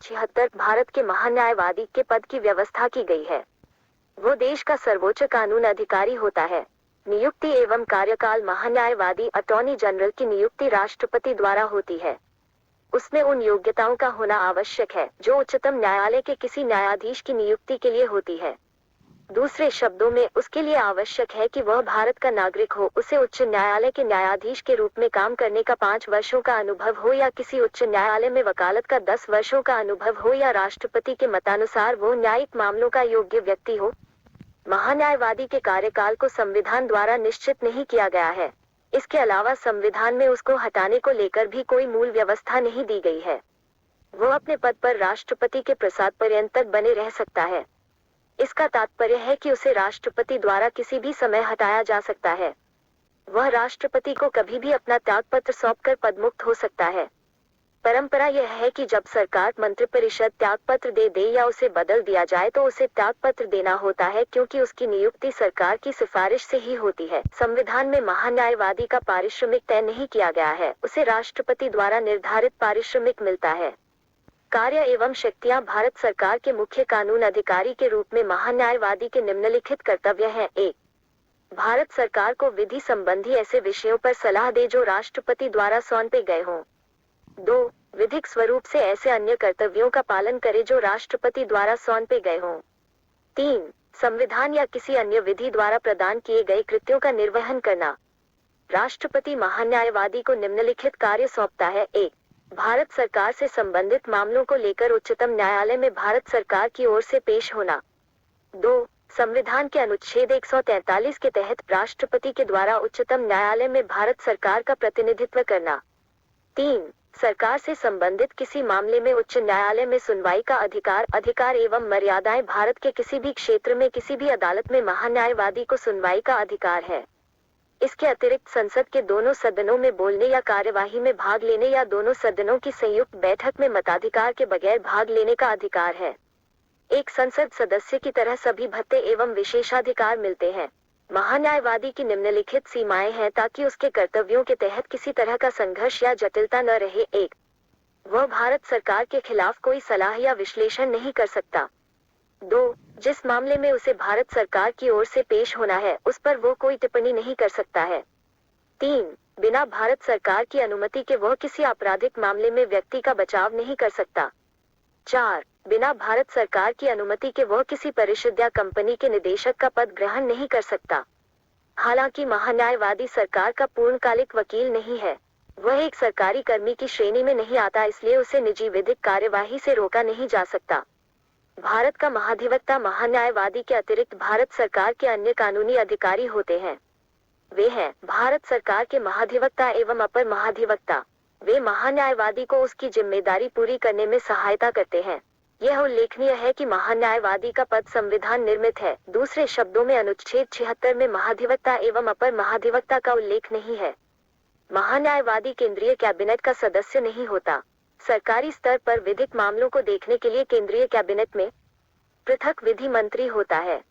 76 भारत के महान्यायवादी के पद की व्यवस्था की गई है। वो देश का सर्वोच्च कानून अधिकारी होता है। नियुक्ति एवं कार्यकाल महान्यायवादी अटॉर्नी जनरल की नियुक्ति राष्ट्रपति द्वारा होती है। उसमें उन योग्यताओं का होना आवश्यक है जो उच्चतम न्यायालय के किसी न्यायाधीश की नियुक्ति के लिए होती है। दूसरे शब्दों में उसके लिए आवश्यक है कि वह भारत का नागरिक हो, उसे उच्च न्यायालय के न्यायाधीश के रूप में काम करने का 5 वर्षों का अनुभव हो या किसी उच्च न्यायालय में वकालत का 10 वर्षों का अनुभव हो या राष्ट्रपति के मतानुसार वो न्यायिक मामलों का योग्य व्यक्ति हो। महान्यायवादी के कार्यकाल को संविधान द्वारा निश्चित नहीं किया गया है। इसके अलावा संविधान में उसको हटाने को लेकर भी कोई मूल व्यवस्था नहीं दी गई है। वह अपने पद पर राष्ट्रपति के प्रसाद पर्यंत तक बने रह सकता है। इसका तात्पर्य है कि उसे राष्ट्रपति द्वारा किसी भी समय हटाया जा सकता है। वह राष्ट्रपति को कभी भी अपना त्यागपत्र सौंपकर पदमुक्त हो सकता है। परंपरा यह है कि जब सरकार मंत्रिपरिषद त्यागपत्र दे या उसे बदल दिया जाए तो उसे त्यागपत्र देना होता है, क्योंकि उसकी नियुक्ति सरकार की सिफारिश से ही होती है। संविधान में महान्यायवादी का पारिश्रमिक तय नहीं किया गया है, उसे राष्ट्रपति द्वारा निर्धारित पारिश्रमिक मिलता है। कार्य एवं शक्तियां भारत सरकार के मुख्य कानून अधिकारी के रूप में महान्यायवादी के निम्नलिखित कर्तव्य हैं। 1. भारत सरकार को विधि संबंधी ऐसे विषयों पर सलाह दे जो राष्ट्रपति द्वारा सौंपे गए हों। 2. विधिक स्वरूप से ऐसे अन्य कर्तव्यों का पालन करे जो राष्ट्रपति द्वारा सौंपे गए हों। 3. संविधान या किसी अन्य विधि द्वारा प्रदान किए गए कृत्यों का निर्वहन करना। राष्ट्रपति महान्यायवादी को निम्नलिखित कार्य सौंपता है। 1. भारत सरकार से संबंधित मामलों को लेकर उच्चतम न्यायालय में भारत सरकार की ओर से पेश होना। 2. संविधान के अनुच्छेद 143 के तहत राष्ट्रपति के द्वारा उच्चतम न्यायालय में भारत सरकार का प्रतिनिधित्व करना। 3. सरकार से संबंधित किसी मामले में उच्च न्यायालय में सुनवाई का अधिकार एवं मर्यादाएं। भारत के किसी भी क्षेत्र में किसी भी अदालत में महान्यायवादी को सुनवाई का अधिकार है। इसके अतिरिक्त संसद के दोनों सदनों में बोलने या कार्यवाही में भाग लेने या दोनों सदनों की संयुक्त बैठक में मताधिकार के बगैर भाग लेने का अधिकार है। एक संसद सदस्य की तरह सभी भत्ते एवं विशेषाधिकार मिलते हैं। महान्यायवादी की निम्नलिखित सीमाएं हैं ताकि उसके कर्तव्यों के तहत किसी तरह का संघर्ष या जटिलता न रहे। 1. वह भारत सरकार के खिलाफ कोई सलाह या विश्लेषण नहीं कर सकता। 2. जिस मामले में उसे भारत सरकार की ओर से पेश होना है उस पर वो कोई टिप्पणी नहीं कर सकता है। 3. बिना भारत सरकार की अनुमति के वह किसी आपराधिक मामले में व्यक्ति का बचाव नहीं कर सकता। 4. बिना भारत सरकार की अनुमति के वह किसी परिषद या कंपनी के निदेशक का पद ग्रहण नहीं कर सकता। हालांकि महान्यायवादी सरकार का पूर्णकालिक वकील नहीं है, वह एक सरकारी कर्मी की श्रेणी में नहीं आता, इसलिए उसे निजी विधिक कार्यवाही से रोका नहीं जा सकता। भारत का महाधिवक्ता महान्यायवादी के अतिरिक्त भारत सरकार के अन्य कानूनी अधिकारी होते हैं। वे हैं भारत सरकार के महाधिवक्ता एवं अपर महाधिवक्ता। वे महान्यायवादी को उसकी जिम्मेदारी पूरी करने में सहायता करते हैं। यह उल्लेखनीय है कि महान्यायवादी का पद संविधान निर्मित है। दूसरे शब्दों में अनुच्छेद 76 में महाधिवक्ता एवं अपर महाधिवक्ता का उल्लेख नहीं है। महान्यायवादी केंद्रीय कैबिनेट का सदस्य नहीं होता। सरकारी स्तर पर विधिक मामलों को देखने के लिए केंद्रीय कैबिनेट में पृथक विधि मंत्री होता है।